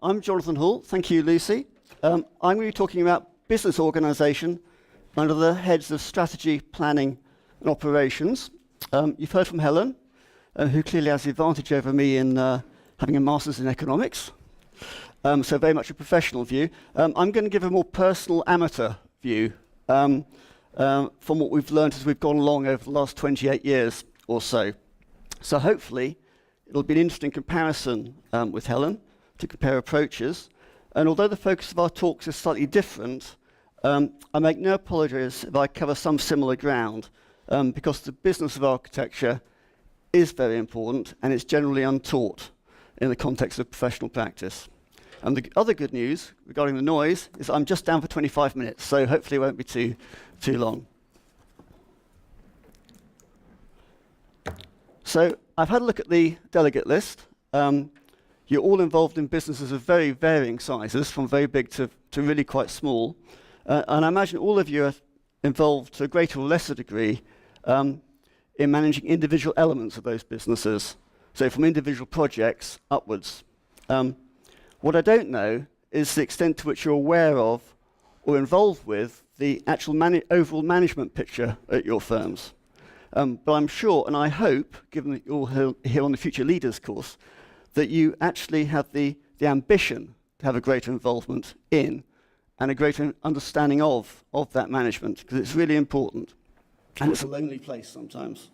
I'm Jonathan Hall. Thank you, Lucy. I'm going to be talking about business organisation under the heads of strategy, planning and operations. You've heard from Helen, who clearly has the advantage over me in having a master's in economics. So very much a professional view. I'm going to give a more personal amateur view from what we've learned as we've gone along over the last 28 years or so. So hopefully it'll be an interesting comparison with Helen to compare approaches. And although the focus of our talks is slightly different, I make no apologies if I cover some similar ground, because the business of architecture is very important and it's generally untaught in the context of professional practice. And the other good news regarding the noise is I'm just down for 25 minutes, so hopefully it won't be too long. So I've had a look at the delegate list. You're all involved in businesses of very varying sizes, from very big to really quite small. And I imagine all of you are involved to a greater or lesser degree in managing individual elements of those businesses, so from individual projects upwards. What I don't know is the extent to which you're aware of or involved with the actual overall management picture at your firms. But I'm sure, and I hope, given that you're all here on the Future Leaders course, that you actually have the ambition to have a greater involvement in and a greater understanding of that management, because it's really important. And it's a lonely place sometimes.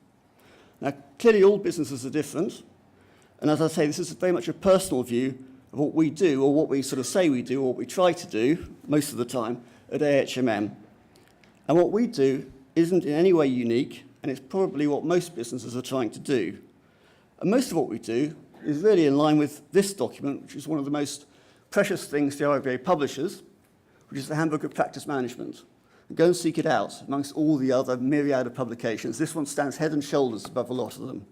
Now, clearly all businesses are different. And as I say, this is very much a personal view of what we do, or what we sort of say we do, or what we try to do most of the time at AHMM. And what we do isn't in any way unique, and it's probably what most businesses are trying to do. And most of what we do is really in line with this document, which is one of the most precious things the RIBA publishes, which is the Handbook of Practice Management. And go and seek it out amongst all the other myriad of publications. This one stands head and shoulders above a lot of them.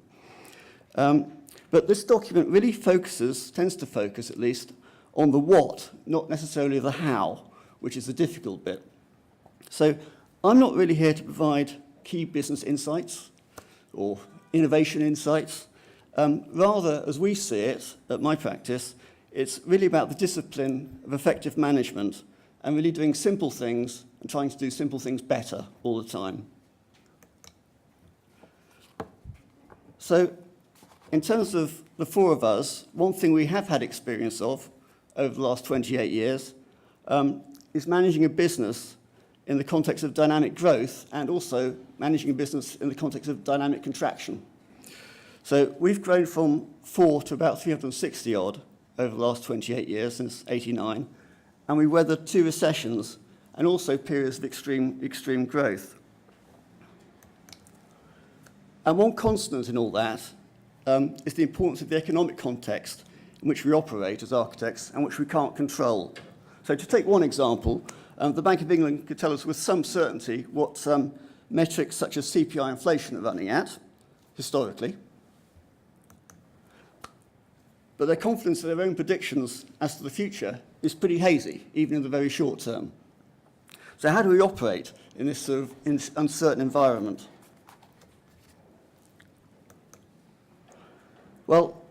But this document really tends to focus at least, on the what, not necessarily the how, which is the difficult bit. So I'm not really here to provide key business insights or innovation insights. Rather, as we see it at my practice, it's really about the discipline of effective management and really doing simple things and trying to do simple things better all the time. So, in terms of the four of us, one thing we have had experience of over the last 28 years is managing a business in the context of dynamic growth and also managing a business in the context of dynamic contraction. So we've grown from 4 to about 360 odd over the last 28 years, since '89, and we weathered 2 recessions and also periods of extreme growth. And one constant in all that is the importance of the economic context in which we operate as architects and which we can't control. So to take one example, the Bank of England could tell us with some certainty what metrics such as CPI inflation are running at, historically. But their confidence in their own predictions as to the future is pretty hazy, even in the very short term. So how do we operate in this sort of uncertain environment? Well,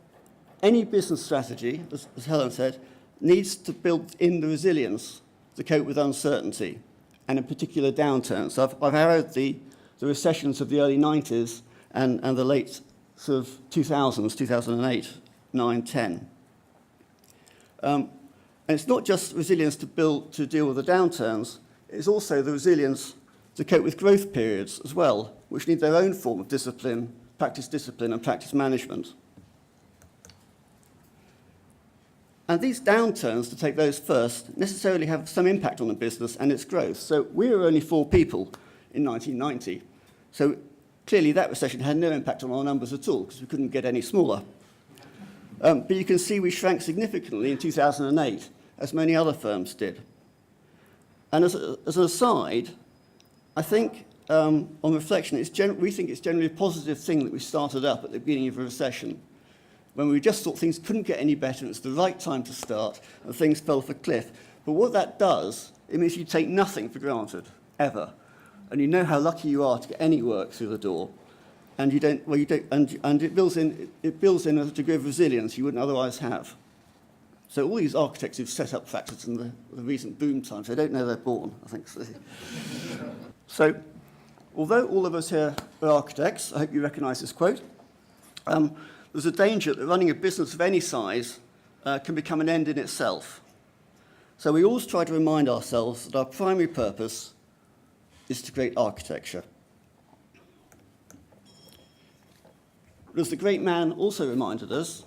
any business strategy, as Helen said, needs to build in the resilience to cope with uncertainty, and in particular downturns. So I've arrowed the recessions of the early 90s and the late sort of 2000s, 2008, 9, 10. And it's not just resilience to deal with the downturns, it's also the resilience to cope with growth periods as well, which need their own form of discipline and practice management. And these downturns, to take those first, necessarily have some impact on the business and its growth. So we were only 4 people in 1990. So clearly that recession had no impact on our numbers at all, because we couldn't get any smaller. But you can see we shrank significantly in 2008, as many other firms did. And as an aside, I think, on reflection, we think it's generally a positive thing that we started up at the beginning of a recession, when we just thought things couldn't get any better, and it's the right time to start, and things fell off a cliff. But what that does, it means you take nothing for granted, ever. And you know how lucky you are to get any work through the door. And it builds in a degree of resilience you wouldn't otherwise have. So all these architects who've set up practice in the recent boom times, they don't know they're born, I think. So although all of us here are architects, I hope you recognise this quote, there's a danger that running a business of any size can become an end in itself. So we always try to remind ourselves that our primary purpose is to create architecture. But as the great man also reminded us,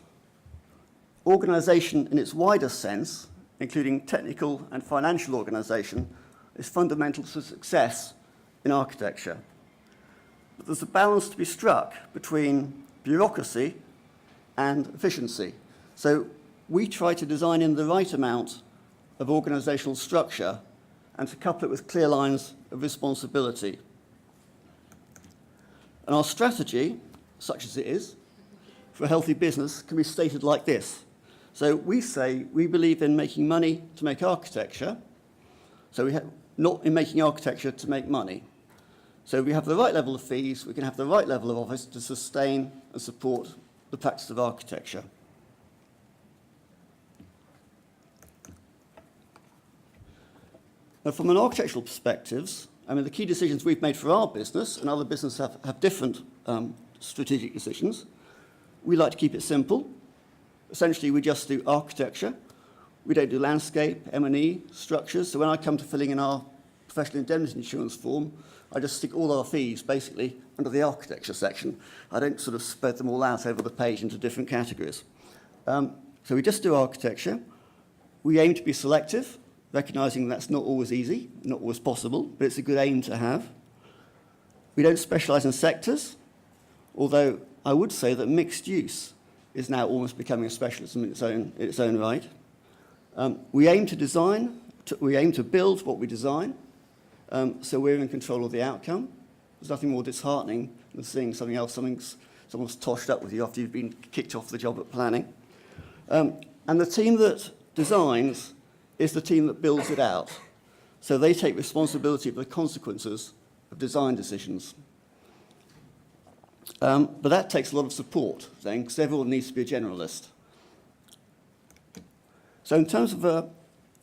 organisation in its widest sense, including technical and financial organisation, is fundamental to success in architecture. But there's a balance to be struck between bureaucracy and efficiency. So we try to design in the right amount of organisational structure and to couple it with clear lines of responsibility. And our strategy, such as it is, for a healthy business can be stated like this. So we say we believe in making money to make architecture, so not in making architecture to make money. So we have the right level of fees, we can have the right level of office to sustain and support the practice of architecture. Now, from an architectural perspective, I mean, the key decisions we've made for our business, and other businesses have different strategic decisions. We like to keep it simple. Essentially, we just do architecture. We don't do landscape, M&E, structures. So when I come to filling in our professional indemnity insurance form, I just stick all our fees, basically, under the architecture section. I don't sort of spread them all out over the page into different categories. So we just do architecture. We aim to be selective, recognising that's not always easy, not always possible, but it's a good aim to have. We don't specialise in sectors, although I would say that mixed use is now almost becoming a specialism in its own right. We aim to design, we aim to build what we design, so we're in control of the outcome. There's nothing more disheartening than seeing something else, someone's toshed up with you after you've been kicked off the job at planning. And the team that designs is the team that builds it out. So they take responsibility for the consequences of design decisions. But that takes a lot of support, then, because everyone needs to be a generalist. So in terms of an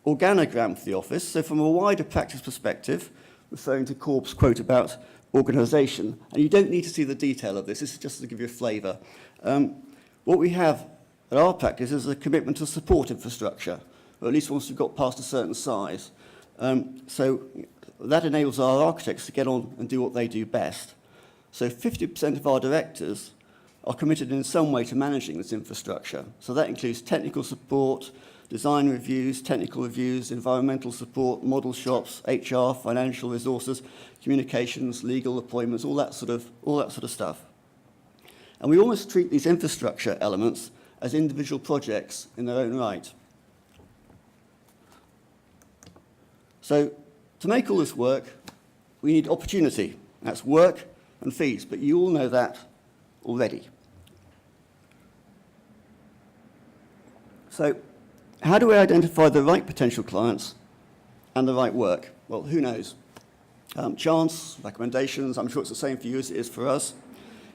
organogram for the office, so from a wider practice perspective, referring to Corb's quote about organisation, and you don't need to see the detail of this is just to give you a flavour. What we have at our practice is a commitment to support infrastructure, or at least once we've got past a certain size. So that enables our architects to get on and do what they do best. So 50% of our directors are committed in some way to managing this infrastructure. So that includes technical support, design reviews, technical reviews, environmental support, model shops, HR, financial resources, communications, legal appointments, all that sort of stuff. And we almost treat these infrastructure elements as individual projects in their own right. So to make all this work, we need opportunity. That's work and fees, but you all know that already. So how do we identify the right potential clients and the right work? Well, who knows? Chance, recommendations, I'm sure it's the same for you as it is for us.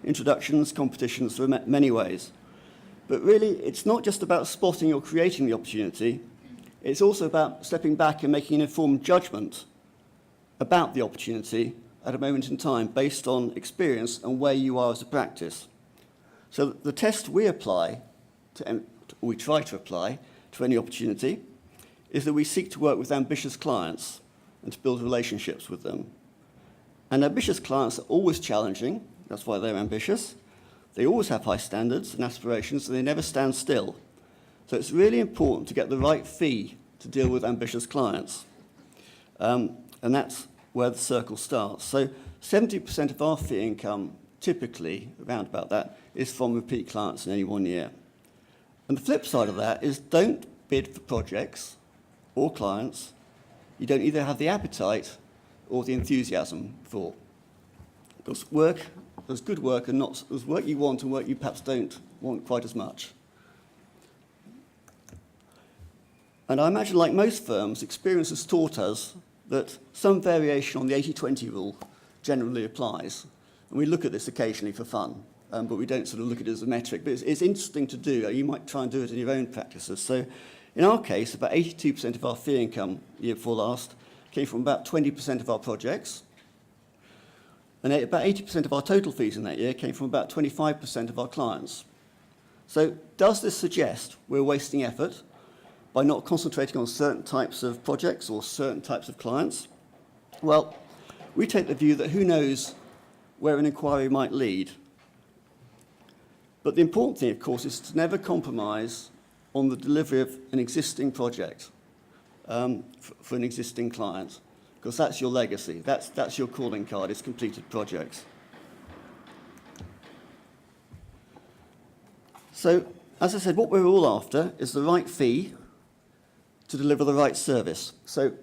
Introductions, competitions, there are many ways. But really, it's not just about spotting or creating the opportunity, it's also about stepping back and making an informed judgment about the opportunity at a moment in time based on experience and where you are as a practice. So the test we apply, we try to apply to any opportunity, is that we seek to work with ambitious clients and to build relationships with them. And ambitious clients are always challenging, that's why they're ambitious. They always have high standards and aspirations, and they never stand still. So it's really important to get the right fee to deal with ambitious clients. And that's where the circle starts. So 70% of our fee income, typically, around about that, is from repeat clients in any one year. And the flip side of that is don't bid for projects or clients you don't either have the appetite or the enthusiasm for. Because there's good work and there's work you want and work you perhaps don't want quite as much. And I imagine, like most firms, experience has taught us that some variation on the 80-20 rule generally applies. And we look at this occasionally for fun, but we don't sort of look at it as a metric. But it's interesting to do. You might try and do it in your own practices. So In our case, about 82% of our fee income year before last came from about 20% of our projects. And about 80% of our total fees in that year came from about 25% of our clients. So does this suggest we're wasting effort by not concentrating on certain types of projects or certain types of clients? Well, we take the view that who knows where an inquiry might lead. But the important thing, of course, is to never compromise on the delivery of an existing project for an existing client, because that's your legacy. That's your calling card, is completed projects. So, as I said, what we're all after is the right fee to deliver the right service. So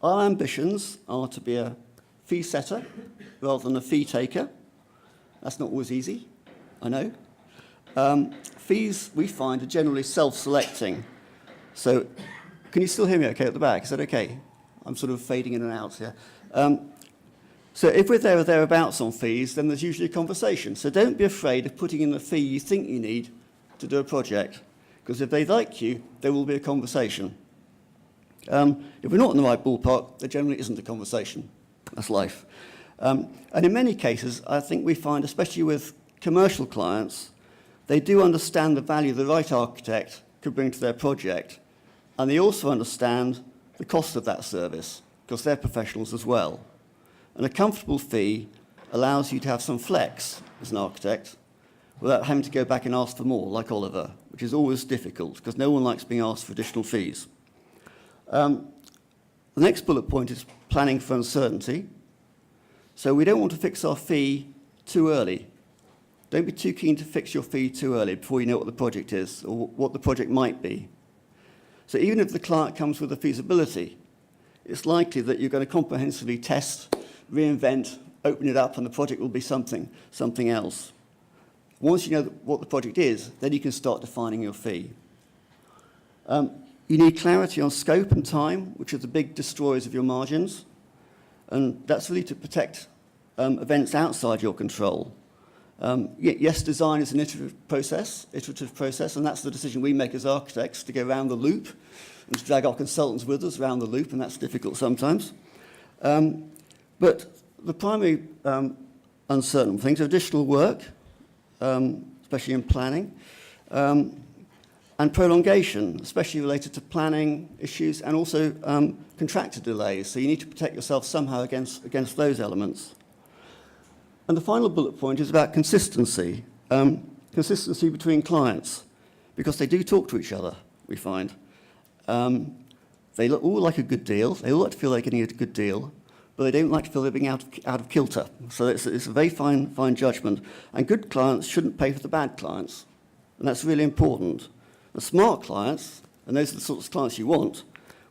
our ambitions are to be a fee setter rather than a fee taker. That's not always easy, I know. Fees, we find, are generally self-selecting. So can you still hear me okay at the back? Is that okay? I'm sort of fading in and out here. So if we're there or thereabouts on fees, then there's usually a conversation. So don't be afraid of putting in the fee you think you need to do a project, because if they like you, there will be a conversation. If we're not in the right ballpark, there generally isn't a conversation. That's life. And in many cases, I think we find, especially with commercial clients, they do understand the value the right architect could bring to their project, and they also understand the cost of that service, because they're professionals as well. And a comfortable fee allows you to have some flex as an architect without having to go back and ask for more, like Oliver, which is always difficult, because no one likes being asked for additional fees. The next bullet point is planning for uncertainty. So we don't want to fix our fee too early. Don't be too keen to fix your fee too early before you know what the project is or what the project might be. So even if the client comes with a feasibility, it's likely that you're going to comprehensively test, reinvent, open it up, and the project will be something else. Once you know what the project is, then you can start defining your fee. You need clarity on scope and time, which are the big destroyers of your margins. And that's really to protect events outside your control. Yes, design is an iterative process, and that's the decision we make as architects, to go around the loop and to drag our consultants with us around the loop, and that's difficult sometimes. But the primary uncertain things are additional work, especially in planning, and prolongation, especially related to planning issues and also contractor delays. So you need to protect yourself somehow against those elements. And the final bullet point is about consistency. Consistency between clients, because they do talk to each other, we find. They all like a good deal. They all like to feel they're getting a good deal, but they don't like to feel they're being out of kilter. So it's a very fine judgment. And good clients shouldn't pay for the bad clients. And that's really important. The smart clients, and those are the sorts of clients you want,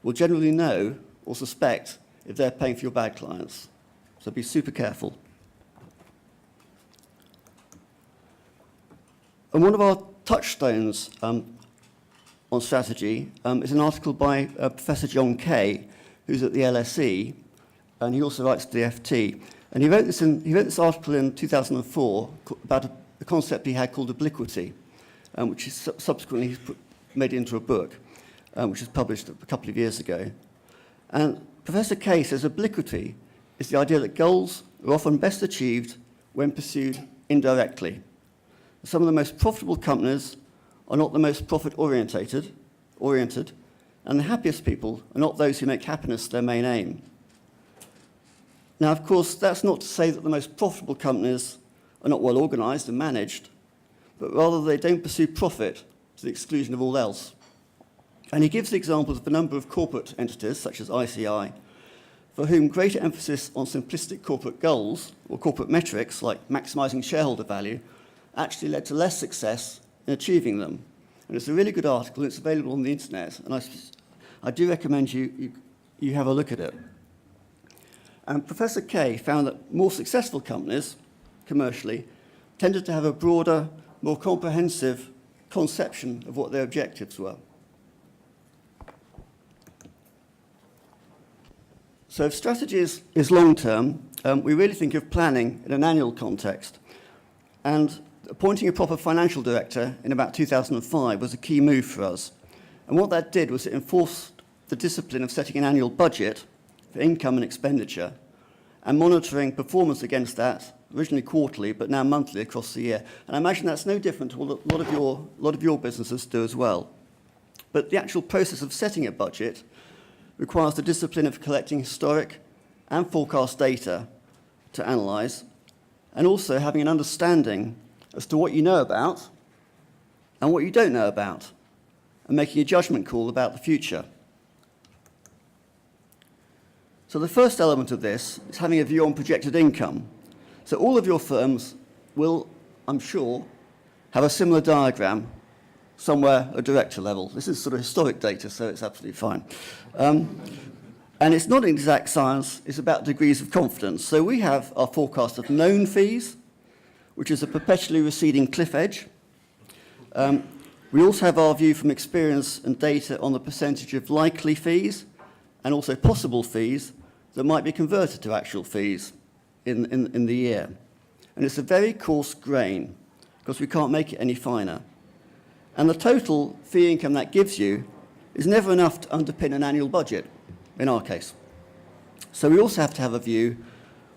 will generally know or suspect if they're paying for your bad clients. So be super careful. And one of our touchstones on strategy is an article by Professor John Kay, who's at the LSE, and he also writes to the FT. And he wrote this article in 2004 about a concept he had called obliquity, which is subsequently made into a book, which was published a couple of years ago. And Professor Kay says obliquity is the idea that goals are often best achieved when pursued indirectly. Some of the most profitable companies are not the most profit-oriented, and the happiest people are not those who make happiness their main aim. Now, of course, that's not to say that the most profitable companies are not well organized and managed, but rather they don't pursue profit to the exclusion of all else. And he gives the examples of a number of corporate entities, such as ICI, for whom greater emphasis on simplistic corporate goals or corporate metrics, like maximizing shareholder value, actually led to less success in achieving them. And it's a really good article. It's available on the internet, and I do recommend you have a look at it. And Professor Kay found that more successful companies, commercially, tended to have a broader, more comprehensive conception of what their objectives were. So if strategy is long-term, we really think of planning in an annual context. And appointing a proper financial director in about 2005 was a key move for us. And what that did was it enforced the discipline of setting an annual budget for income and expenditure and monitoring performance against that, originally quarterly, but now monthly across the year. And I imagine that's no different to what a lot of your businesses do as well. But the actual process of setting a budget requires the discipline of collecting historic and forecast data to analyse, and also having an understanding as to what you know about and what you don't know about, and making a judgment call about the future. So the first element of this is having a view on projected income. So all of your firms will, I'm sure, have a similar diagram somewhere at director level. This is sort of historic data, so it's absolutely fine. And it's not an exact science, it's about degrees of confidence. So we have our forecast of known fees, which is a perpetually receding cliff edge. We also have our view from experience and data on the percentage of likely fees and also possible fees that might be converted to actual fees in the year. And it's a very coarse grain because we can't make it any finer. And the total fee income that gives you is never enough to underpin an annual budget, in our case. So we also have to have a view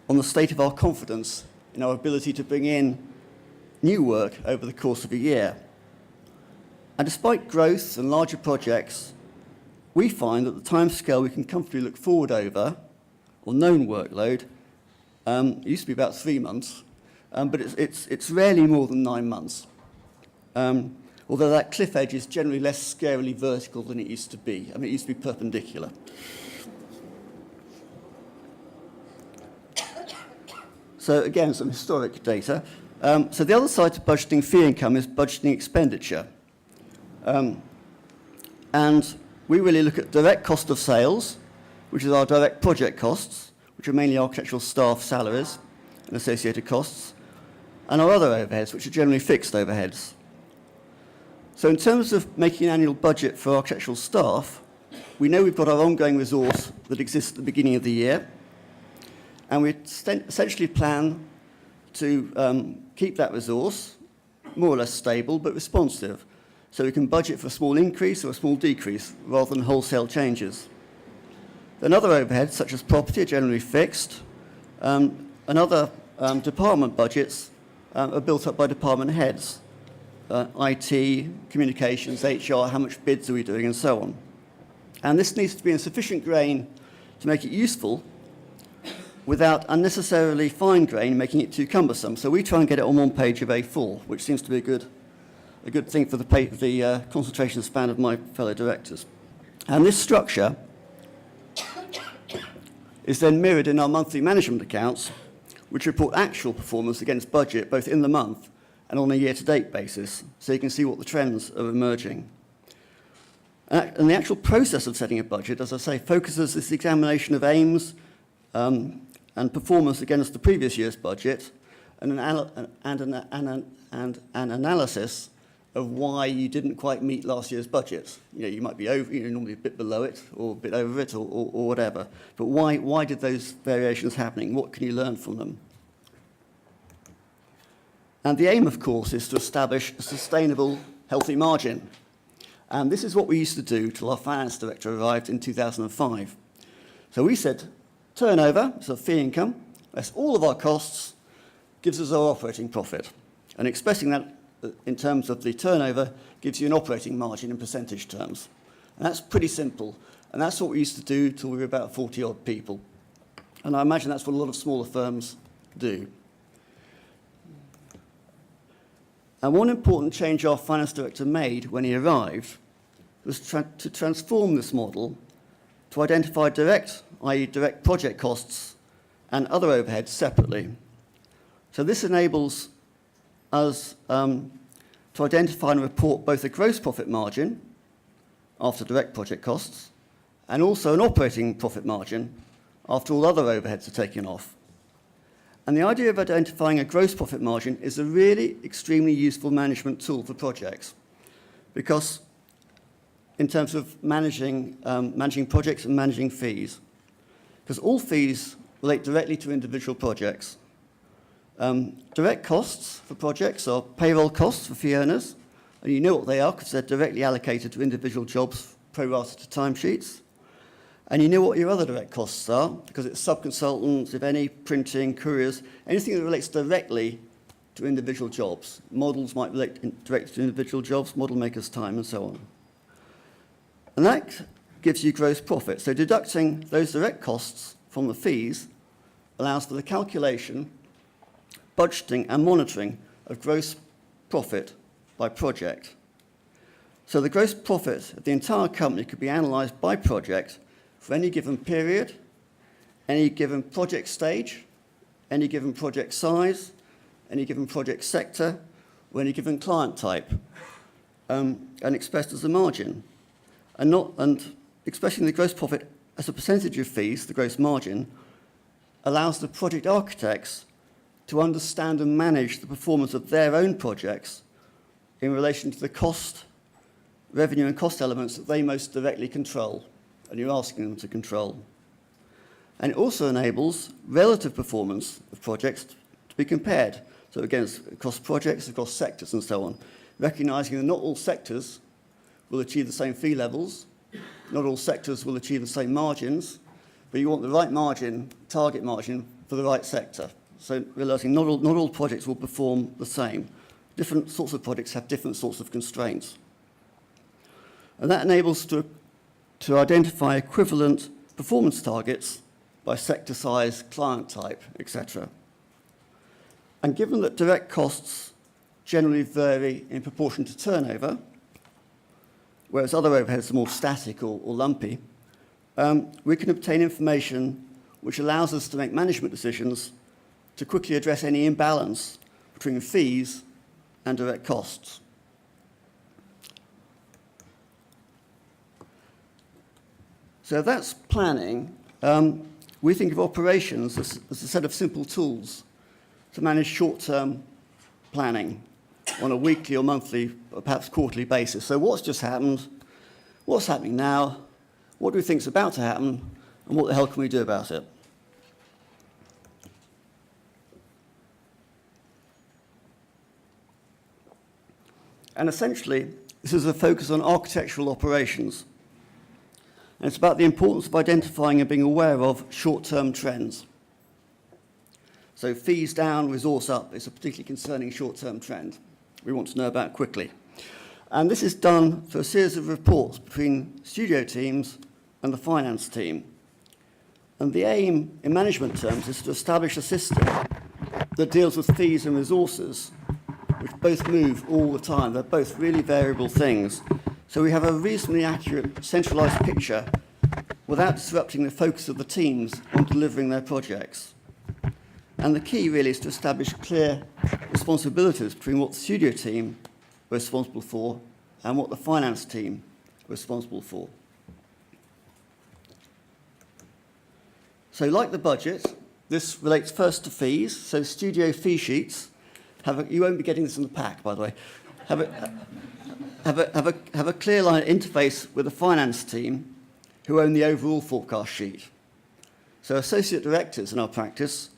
on the state of our confidence in our ability to bring in new work over the course of a year. And despite growth and larger projects, we find that the timescale we can comfortably look forward over, or known workload, it used to be about 3 months, but it's rarely more than 9 months. Although that cliff edge is generally less scarily vertical than it used to be. I mean, it used to be perpendicular. So again, some historic data. So the other side to budgeting fee income is budgeting expenditure. And we really look at direct cost of sales, which is our direct project costs, which are mainly architectural staff salaries and associated costs, and our other overheads, which are generally fixed overheads. So in terms of making an annual budget for architectural staff, we know we've got our ongoing resource that exists at the beginning of the year, and we essentially plan to keep that resource more or less stable but responsive, so we can budget for a small increase or a small decrease rather than wholesale changes. Then other overheads, such as property, are generally fixed, and other department budgets are built up by department heads. IT, communications, HR, how much bids are we doing, and so on. And this needs to be in sufficient grain to make it useful without unnecessarily fine grain, making it too cumbersome. So we try and get it on one page of A4, which seems to be a good thing for the concentration span of my fellow directors. And this structure is then mirrored in our monthly management accounts, which report actual performance against budget, both in the month and on a year-to-date basis, so you can see what the trends are emerging. And the actual process of setting a budget, as I say, focuses this examination of aims and performance against the previous year's budget, and an analysis of why you didn't quite meet last year's budget. You know, you might be normally a bit below it, or a bit over it, or whatever. But why did those variations happening? What can you learn from them? And the aim, of course, is to establish a sustainable, healthy margin. And this is what we used to do till our finance director arrived in 2005. So we said, turnover, so fee income, less all of our costs, gives us our operating profit. And expressing that in terms of the turnover gives you an operating margin in percentage terms. And that's pretty simple. And that's what we used to do till we were about 40-odd people. And I imagine that's what a lot of smaller firms do. And one important change our finance director made when he arrived was to transform this model to identify direct, i.e. direct project costs, and other overheads separately. So this enables us to identify and report both a gross profit margin after direct project costs and also an operating profit margin after all other overheads are taken off. And the idea of identifying a gross profit margin is a really extremely useful management tool for projects, because in terms of managing projects and managing fees, because all fees relate directly to individual projects. Direct costs for projects are payroll costs for fee earners, And you know what they are because they're directly allocated to individual jobs, pro rata to timesheets. And you know what your other direct costs are because it's sub-consultants, if any, printing, couriers, anything that relates directly to individual jobs. Models might relate directly to individual jobs, model makers' time, and so on. And that gives you gross profit. So deducting those direct costs from the fees allows for the calculation, budgeting, and monitoring of gross profit by project. So the gross profit of the entire company could be analysed by project for any given period, any given project stage, any given project size, any given project sector, or any given client type, and expressed as a margin. And expressing the gross profit as a percentage of fees, the gross margin, allows the project architects to understand and manage the performance of their own projects in relation to the cost, revenue and cost elements that they most directly control, and you're asking them to control. And it also enables relative performance of projects to be compared, so across projects, across sectors and so on, recognising that not all sectors will achieve the same fee levels, not all sectors will achieve the same margins, but you want the right margin, target margin, for the right sector. So realising not all projects will perform the same. Different sorts of projects have different sorts of constraints. And that enables to identify equivalent performance targets by sector size, client type, etc. And given that direct costs generally vary in proportion to turnover, whereas other overheads are more static or lumpy, we can obtain information which allows us to make management decisions to quickly address any imbalance between fees and direct costs. So that's planning. We think of operations as a set of simple tools to manage short-term planning on a weekly or monthly or perhaps quarterly basis. So what's just happened? What's happening now? What do we think is about to happen? And what the hell can we do about it? And essentially, this is a focus on architectural operations. And it's about the importance of identifying and being aware of short-term trends. So fees down, resource up is a particularly concerning short-term trend we want to know about quickly. And this is done through a series of reports between studio teams and the finance team. And the aim, in management terms, is to establish a system that deals with fees and resources, which both move all the time. They're both really variable things. So we have a reasonably accurate, centralised picture without disrupting the focus of the teams on delivering their projects. And the key really is to establish clear responsibilities between what the studio team are responsible for and what the finance team are responsible for. So like the budget, this relates first to fees. So studio fee sheets you won't be getting this in the pack, by the way, have a clear line interface with the finance team who own the overall forecast sheet. So associate directors in our practice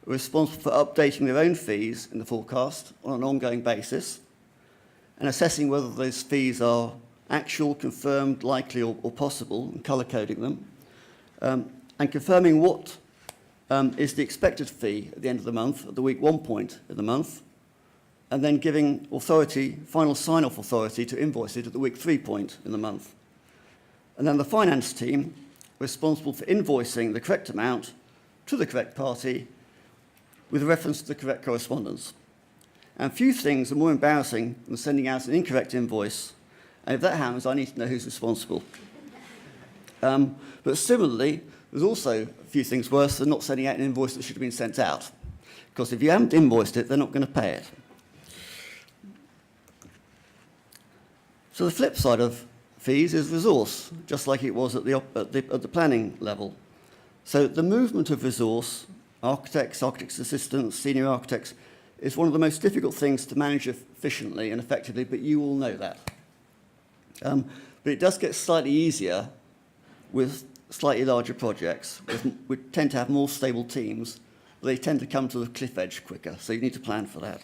are responsible for updating their own fees in the forecast on an ongoing basis and assessing whether those fees are actual, confirmed, likely or possible, and colour-coding them, and confirming what is the expected fee at the end of the month, at the week 1 point in the month, and then giving authority, final sign-off authority to invoice it at the week 3 point in the month. And then the finance team responsible for invoicing the correct amount to the correct party with reference to the correct correspondence. And few things are more embarrassing than sending out an incorrect invoice. And if that happens, I need to know who's responsible. But similarly, there's also a few things worse than not sending out an invoice that should have been sent out. Because if you haven't invoiced it, they're not going to pay it. So the flip side of fees is resource, just like it was at the planning level. So the movement of resource, architects, architects' assistants, senior architects, is one of the most difficult things to manage efficiently and effectively, but you all know that. But it does get slightly easier with slightly larger projects. We tend to have more stable teams, but they tend to come to the cliff edge quicker, so you need to plan for that.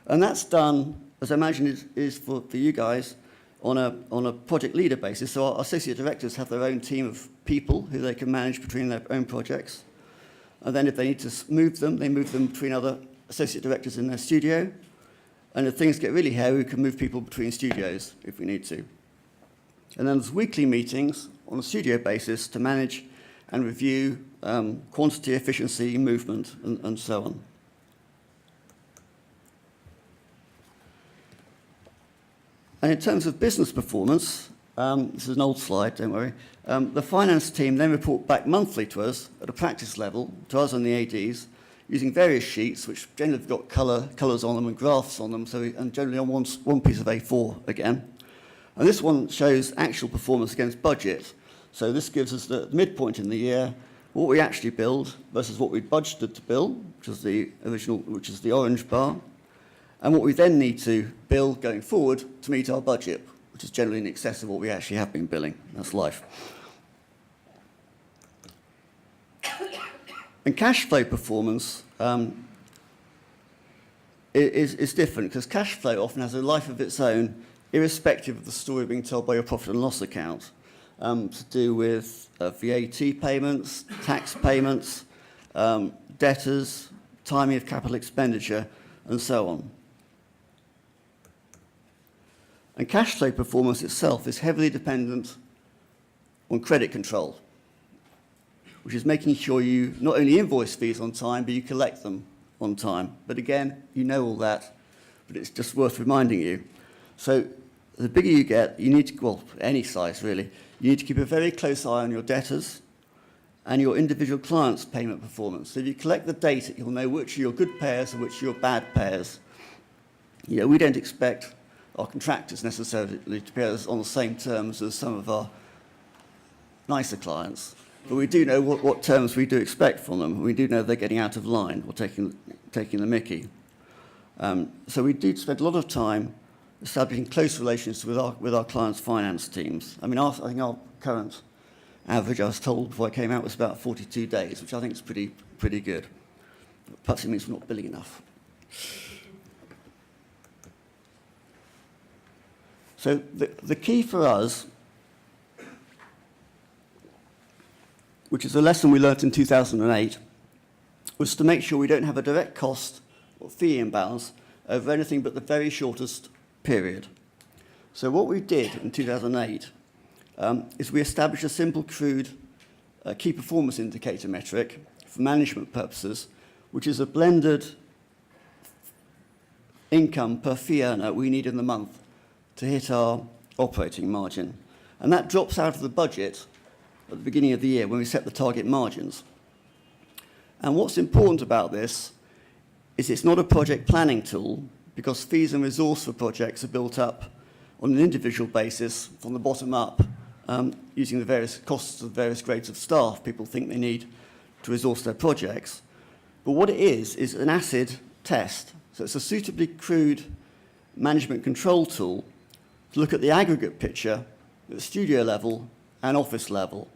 And that's done, as I imagine is for you guys, on a project leader basis. So our associate directors have their own team of people who they can manage between their own projects. And then if they need to move them, they move them between other associate directors in their studio. And if things get really hairy, we can move people between studios if we need to. And then there's weekly meetings on a studio basis to manage and review quantity, efficiency, movement, and so on. And in terms of business performance, this is an old slide, don't worry, the finance team then report back monthly to us at a practice level, to us and the ADs, using various sheets, which generally have got colours on them and graphs on them, and generally on one piece of A4 again. And this one shows actual performance against budget. So this gives us the midpoint in the year, what we actually build versus what we budgeted to build, which is the orange bar, and what we then need to build going forward to meet our budget, which is generally in excess of what we actually have been billing. That's life. And cash flow performance is different, because cash flow often has a life of its own, irrespective of the story being told by your profit and loss account, to do with VAT payments, tax payments, debtors, timing of capital expenditure, and so on. And cash flow performance itself is heavily dependent on credit control, which is making sure you not only invoice fees on time, but you collect them on time. But again, you know all that, but it's just worth reminding you. So the bigger you get, you need to, well, any size really, you need to keep a very close eye on your debtors and your individual clients' payment performance. So if you collect the data, you'll know which are your good payers and which are your bad payers. You know, we don't expect our contractors necessarily to pay us on the same terms as some of our nicer clients, but we do know what terms we do expect from them. We do know they're getting out of line or taking the mickey. So we do spend a lot of time establishing close relations with our clients' finance teams. I mean, I think our current average, I was told before I came out, was about 42 days, which I think is pretty good. Perhaps it means we're not billing enough. So the key for us, which is a lesson we learnt in 2008, was to make sure we don't have a direct cost or fee imbalance over anything but the very shortest period. So what we did in 2008 is we established a simple, crude key performance indicator metric for management purposes, which is a blended income per fee earner we need in the month to hit our operating margin. And that drops out of the budget at the beginning of the year when we set the target margins. And what's important about this is it's not a project planning tool, because fees and resource for projects are built up on an individual basis from the bottom up, using the various costs of various grades of staff people think they need to resource their projects. But what it is an acid test. So it's a suitably crude management control tool to look at the aggregate picture at the studio level and office level.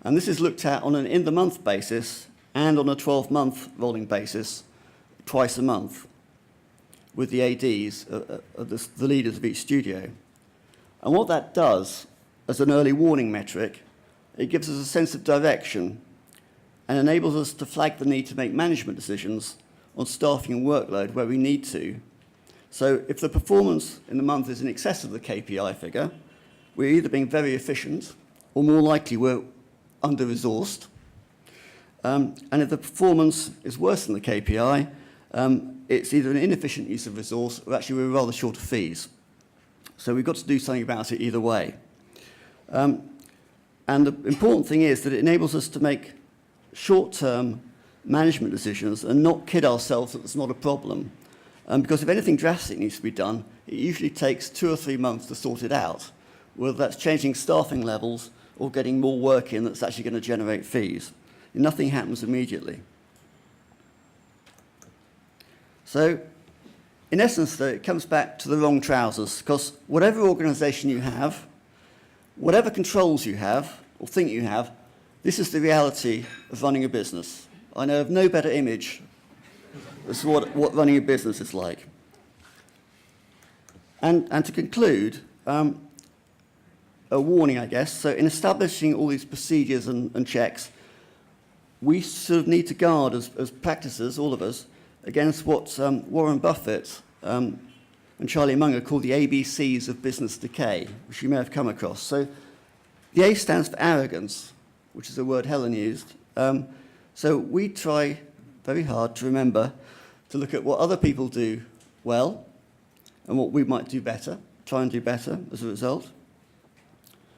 And this is looked at on an in-the-month basis and on a 12-month rolling basis, twice a month, with the ADs, the leaders of each studio. And what that does, as an early warning metric, it gives us a sense of direction and enables us to flag the need to make management decisions on staffing and workload where we need to. So if the performance in the month is in excess of the KPI figure, we're either being very efficient or more likely we're under-resourced. And if the performance is worse than the KPI, it's either an inefficient use of resource or actually we're rather short of fees. So we've got to do something about it either way. And the important thing is that it enables us to make short-term management decisions and not kid ourselves that it's not a problem. Because if anything drastic needs to be done, it usually takes 2 or 3 months to sort it out, whether that's changing staffing levels or getting more work in that's actually going to generate fees. And nothing happens immediately. So, in essence, though, it comes back to the wrong trousers, because whatever organisation you have, whatever controls you have or think you have, this is the reality of running a business. I know of no better image as to what running a business is like. And to conclude, a warning, I guess. So in establishing all these procedures and checks, we sort of need to guard as practitioners, all of us, against what Warren Buffett and Charlie Munger call the ABCs of business decay, which you may have come across. So the A stands for arrogance, which is a word Helen used. So we try very hard to remember to look at what other people do well and what we might do better, try and do better as a result.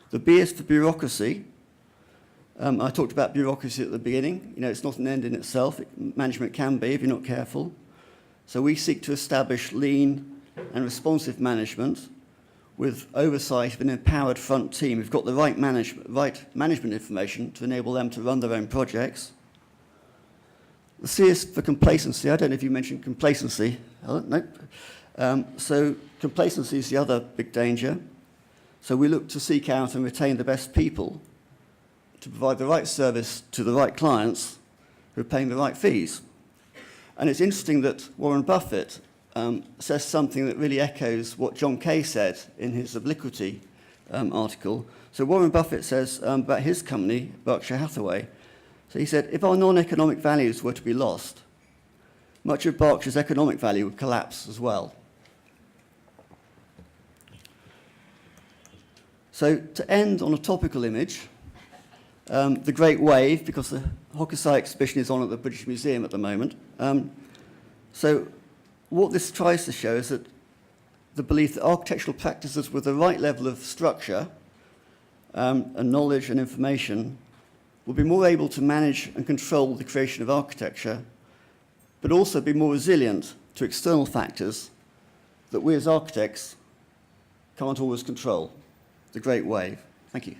The B is for bureaucracy. I talked about bureaucracy at the beginning. You know, it's not an end in itself. Management can be if you're not careful. So we seek to establish lean and responsive management with oversight of an empowered front team who've got the right management information to enable them to run their own projects. The C is for complacency. I don't know if you mentioned complacency. Nope. So complacency is the other big danger. So we look to seek out and retain the best people to provide the right service to the right clients who are paying the right fees. And it's interesting that Warren Buffett says something that really echoes what John Kay said in his Obliquity article. So Warren Buffett says about his company, Berkshire Hathaway, so he said, if our non-economic values were to be lost, much of Berkshire's economic value would collapse as well. So to end on a topical image, the Great Wave, because the Hokusai exhibition is on at the British Museum at the moment. So what this tries to show is that the belief that architectural practices with the right level of structure and knowledge and information will be more able to manage and control the creation of architecture, but also be more resilient to external factors that we as architects can't always control. The Great Wave. Thank you.